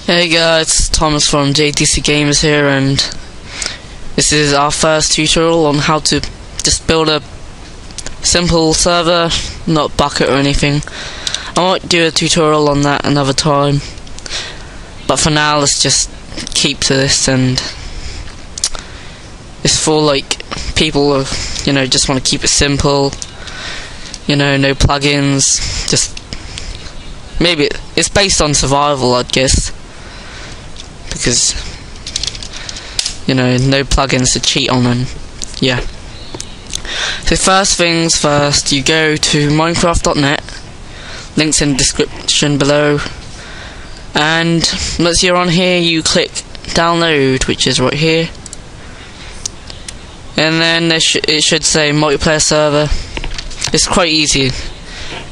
Hey guys, Thomas from JTC Gamers here, and this is our first tutorial on how to just build a simple server, not bucket or anything. I might do a tutorial on that another time, but for now let's just keep to this. And it's for like people who, just want to keep it simple, no plugins, just maybe it's based on survival, I'd guess, because no plugins to cheat on. And yeah, so first things first, you go to minecraft.net, links in the description below, and once you're on here you click download, which is right here, and then it should say multiplayer server. It's quite easy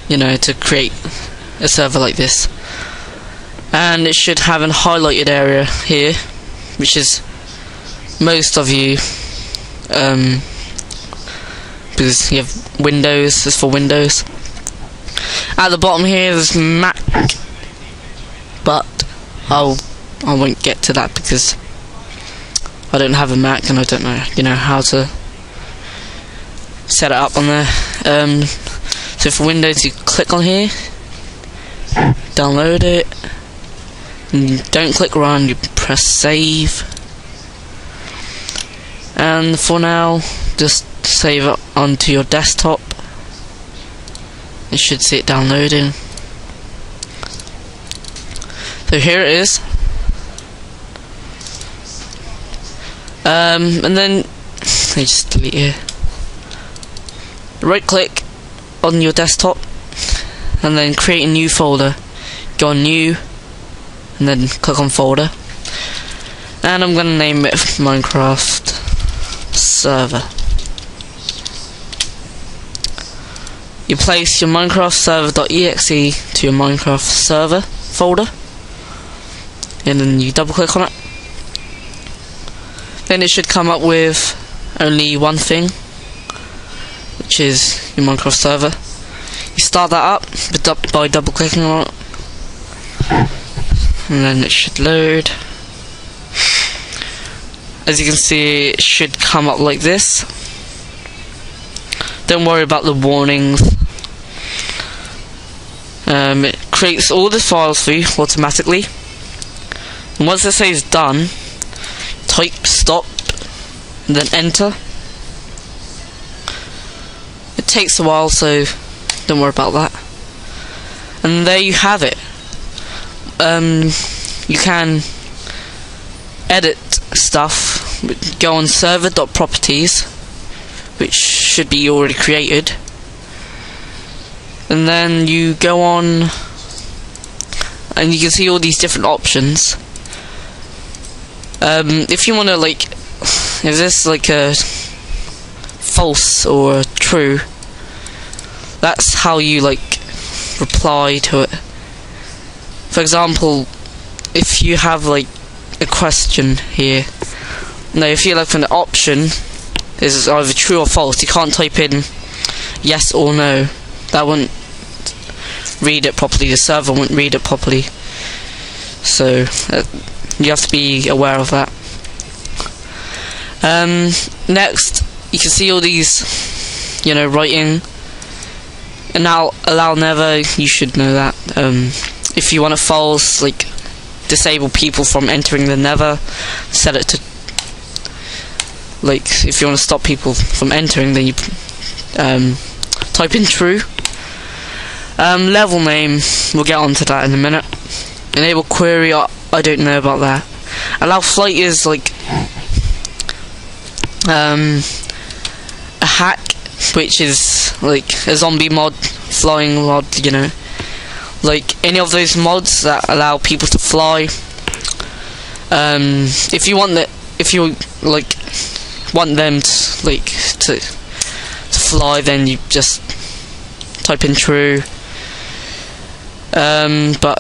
to create a server like this, and it should have a highlighted area here, which is most of you, because you have Windows. It's for Windows. At the bottom here there's Mac, but I won't get to that because I don't have a Mac and I don't know how to set it up on there. So for Windows you click on here, download it, and don't click run, you press save, and for now just save it onto your desktop. You should see it downloading. So here it is, and then let me just delete here. Right click on your desktop and then create a new folder. Go on new and then click on folder, and I'm gonna name it Minecraft server. You place your Minecraft server.exe to your Minecraft server folder, and then you double click on it. Then it should come up with only one thing, which is your Minecraft server. You start that up by double clicking on it, and then it should load. As you can see, it should come up like this. Don't worry about the warnings. It creates all the files for you automatically, and once it says done, type stop and then enter. It takes a while, so don't worry about that. And there you have it. You can edit stuff. Go on server.properties, which should be already created, and then you go on and you can see all these different options. If you want to, if this a false or true, that's how you reply to it. For example, if you have a question here, if you an option is either true or false, you can't type in yes or no. That wouldn't read it properly, the server wouldn't read it properly, so you have to be aware of that. Next, you can see all these writing, and now allow never, you should know that. If you want a false, disable people from entering the nether, set it to if you want to stop people from entering, then you type in true. Level name, we'll get onto that in a minute. Enable query, I don't know about that. Allow flight is a hack, which is a zombie mod, flying mod, any of those mods that allow people to fly. If you want want them to fly, then you just type in true. But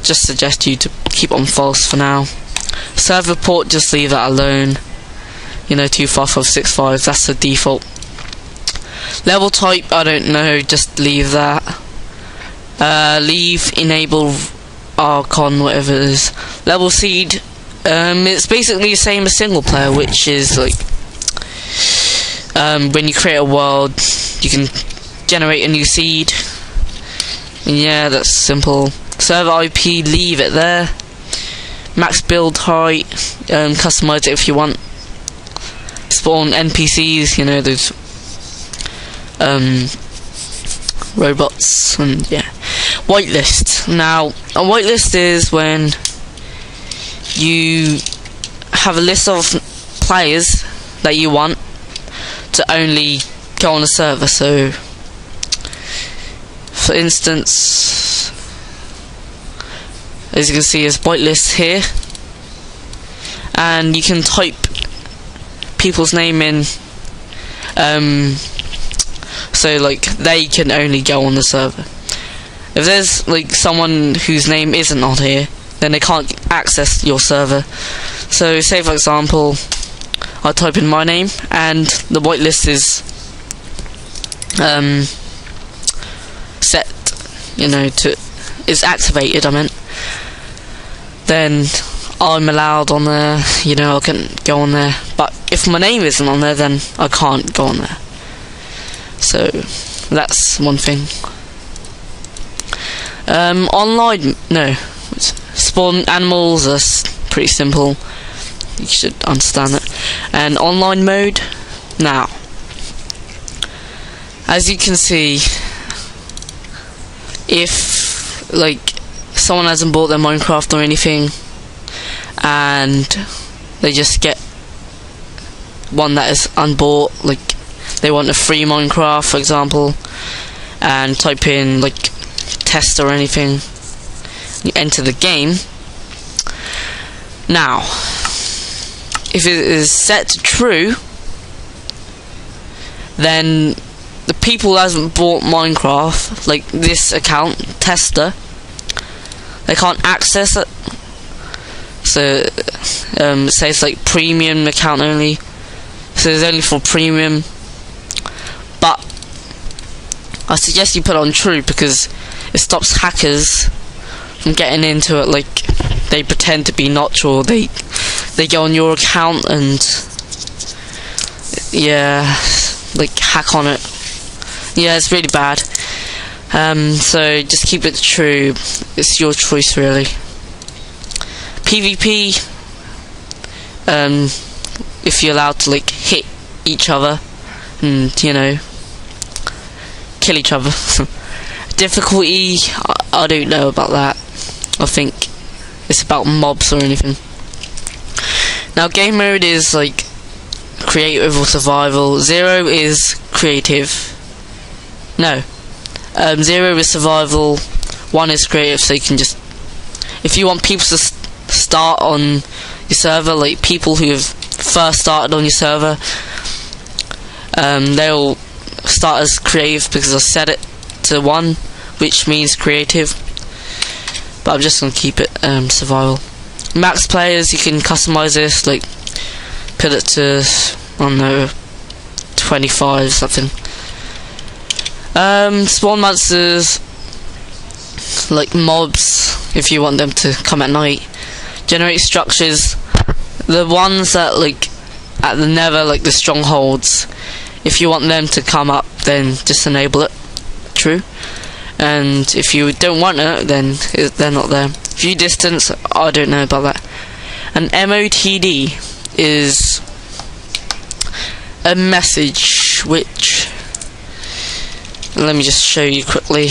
just suggest you to keep on false for now. Server port, just leave that alone. 25565, that's the default. Level type, I don't know, just leave that. Leave enable Archon, whatever it is. Level seed. It's basically the same as single player, which is like when you create a world, you can generate a new seed. And yeah, that's simple. Server IP, leave it there. Max build height, customize it if you want. Spawn NPCs, you know, those robots, and yeah. Waitlist. Now, a waitlist is when you have a list of players that you want to only go on a server. So, for instance, as you can see, there's waitlist here, and you can type people's name in, so like they can only go on the server. If there's like someone whose name isn't on here, then they can't access your server. So say for example, I type in my name and the whitelist is set, you know, is activated, I meant, then I'm allowed on there, you know, I can go on there. But if my name isn't on there, then I can't go on there. So that's one thing. Online, no, spawn animals are pretty simple. You should understand it. And online mode. Now, as you can see, if like someone hasn't bought their Minecraft or anything, and they just get one that is unbought, like they want a free Minecraft, for example, and type in like test or anything, you enter the game. Now, if it is set to true, then the people who hasn't bought Minecraft, like this account tester, they can't access it. So it says like premium account only, so it's only for premium. But I suggest you put it on true, because it stops hackers from getting into it. Like they pretend to be Notch, or they go on your account and yeah, like hack on it. Yeah, it's really bad. So just keep it true. It's your choice, really. PvP, if you're allowed to like hit each other and, you know, kill each other. Difficulty, I don't know about that. I think it's about mobs or anything. Now, game mode is like creative or survival. 0 is creative. No, 0 is survival. 1 is creative. So you can just, if you want people to start on your server, like people who have first started on your server, they'll start as creative because I set it to 1, which means creative. But I'm just gonna keep it survival. Max players, you can customize this, like put it to, I don't know, 25 something. Spawn monsters, like mobs, if you want them to come at night. Generate structures, the ones that like at the nether, like the strongholds, if you want them to come up, then just enable it, true. And if you don't want it, then they're not there. View distance, I don't know about that. And MOTD is a message which, let me just show you quickly.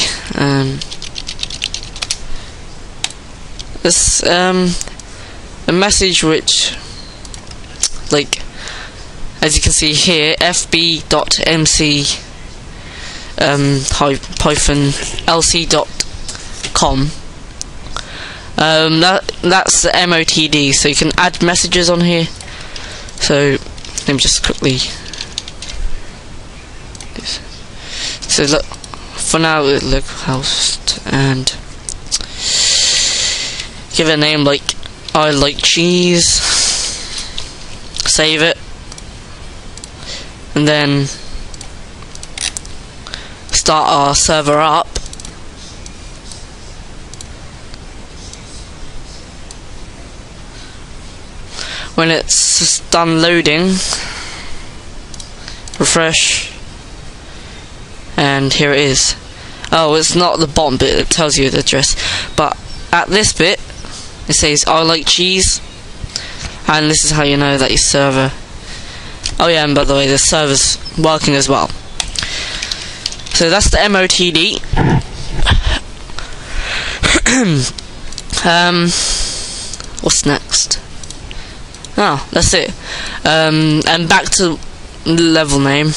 This a message which, like, as you can see here, fb.mc -lc.com. That's the MOTD, so you can add messages on here. So let me just quickly. So look, for now, look host, and give it a name like I like cheese. Save it, and then start our server up. when it's done loading, refresh, and here it is. Oh, it's not the bottom bit that tells you the address, but at this bit it says I like cheese, and this is how you know that your server. Oh yeah, and by the way, the server's working as well. So that's the MOTD. What's next? Oh, that's it. And back to level name.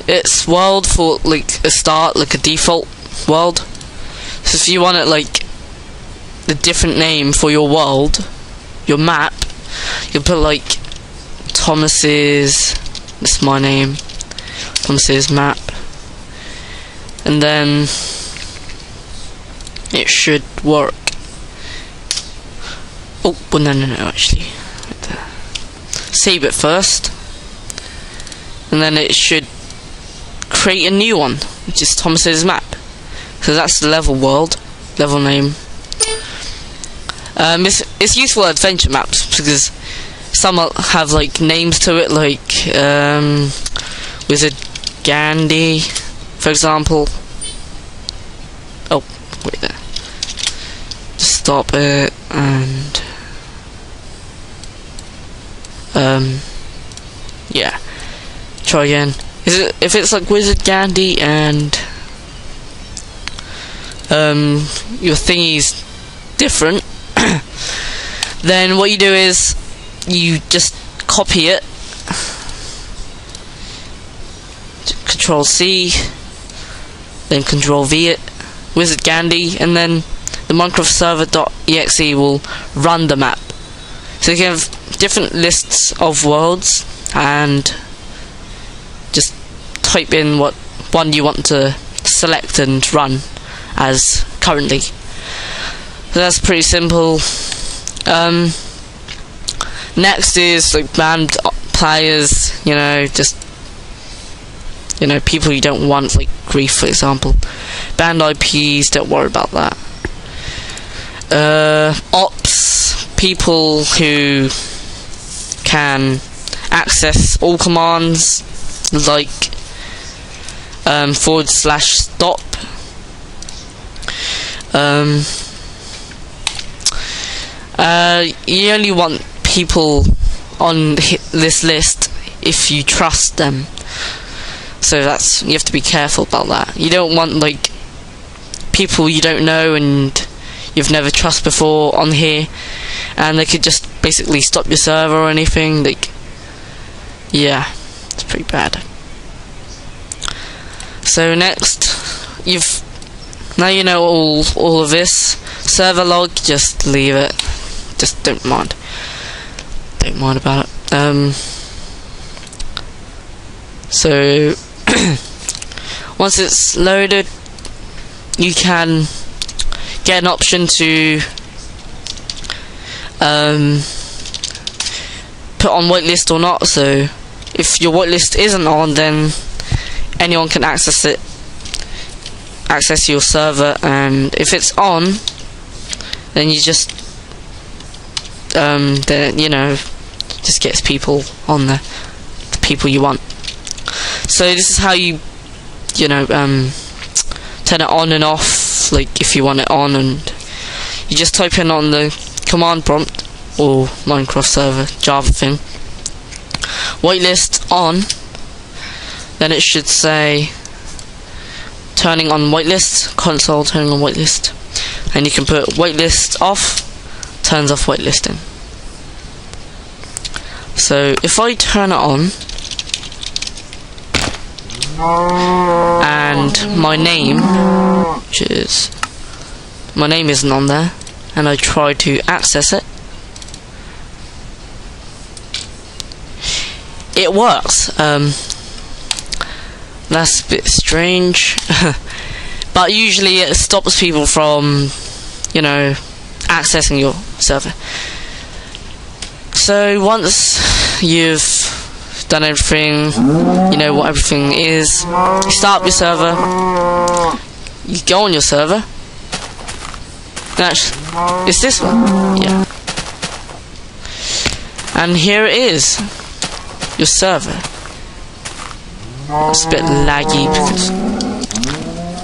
It's world for like a start, like a default world. So if you want it like the different name for your world, your map, you put like Thomasere's. That's my name. Thomasere's map, and then it should work. Oh, well, no, actually. Save it first, and then it should create a new one, which is Thomasere's map. So that's the level world, level name. It's useful adventure maps because some have like names to it, like Wizard Gandhi, for example. Oh, wait there. Just stop it and yeah. Try again. If it's like Wizard Gandhi and your thingy's different, then what you do is you just copy it, Control C, then Control V it, Wizard Gandhi, and then the Minecraft server.exe will run the map. So you can have different lists of worlds and just type in what one you want to select and run as currently. So that's pretty simple. Next is like banned players, just people you don't want, like grief for example. Banned IPs, don't worry about that. Ops, people who can access all commands like /stop. You only want people on this list if you trust them, so you have to be careful about that. You don't want like people you don't know and you've never trusted before on here, and they could just basically stop your server or anything. Like, yeah, it's pretty bad. So next, now you know all of this. Server log, just leave it. Just don't mind about it. So once it's loaded, you can get an option to put on waitlist or not. So if your waitlist isn't on, then anyone can access your server, and if it's on, then you just just gets people on there, the people you want. So this is how you turn it on and off, like if you want it on, and you just type in on the command prompt or Minecraft server Java thing, waitlist on, then it should say turning on waitlist, console turning on waitlist, and you can put waitlist off, turns off waitlisting. So if I turn it on and my name isn't on there, and I try to access it, it works. That's a bit strange, but usually it stops people from accessing your server. So once you've done everything, you know what everything is, you start up your server, you go on your server. Actually, is this one? Yeah. And here it is, your server. It's a bit laggy because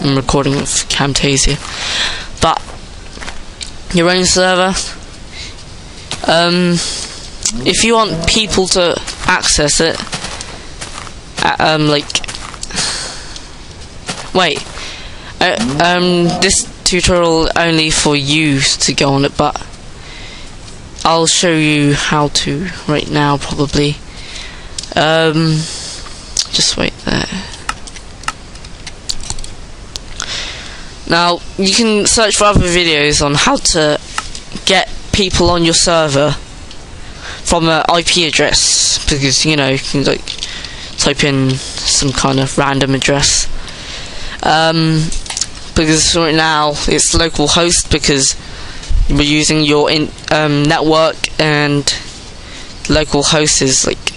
I'm recording with Camtasia, but your own server. If you want people to access it, this tutorial only for you to go on it, but I'll show you how to right now probably. Just wait there. Now you can search for other videos on how to get people on your server from an IP address, because you can like type in some kind of random address. Because right now it's local host because we're using your network, and local host is like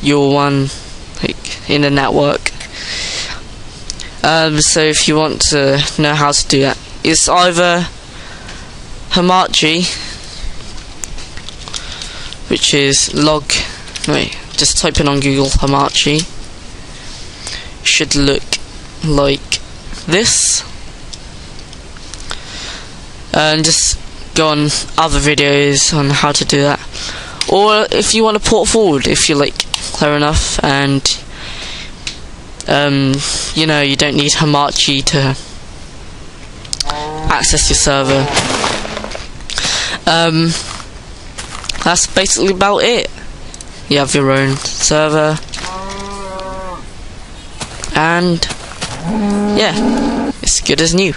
your one like in the network. So if you want to know how to do that, it's either Thomasere, which is just type in on Google Thomasere. Should look like this, and just go on other videos on how to do that. Or if you want to port forward, if you're like clever enough, and you don't need Thomasere to access your server. That's basically about it. You have your own server, and yeah, it's good as new.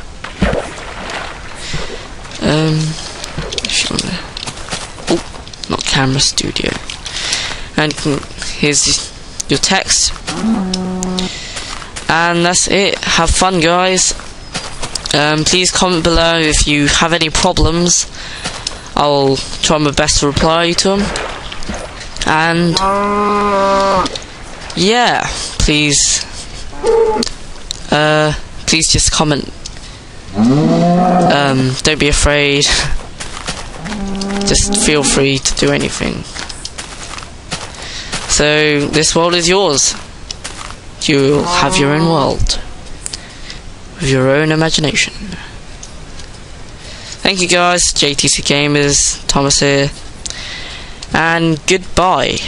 Not Camera Studio. And here's your text, and that's it. Have fun, guys. Please comment below if you have any problems. I'll try my best to reply to them. And yeah, please just comment. Don't be afraid. Just feel free to do anything. So this world is yours. You'll have your own world with your own imagination. Thank you guys, JTC Gamers, Thomasere, and goodbye.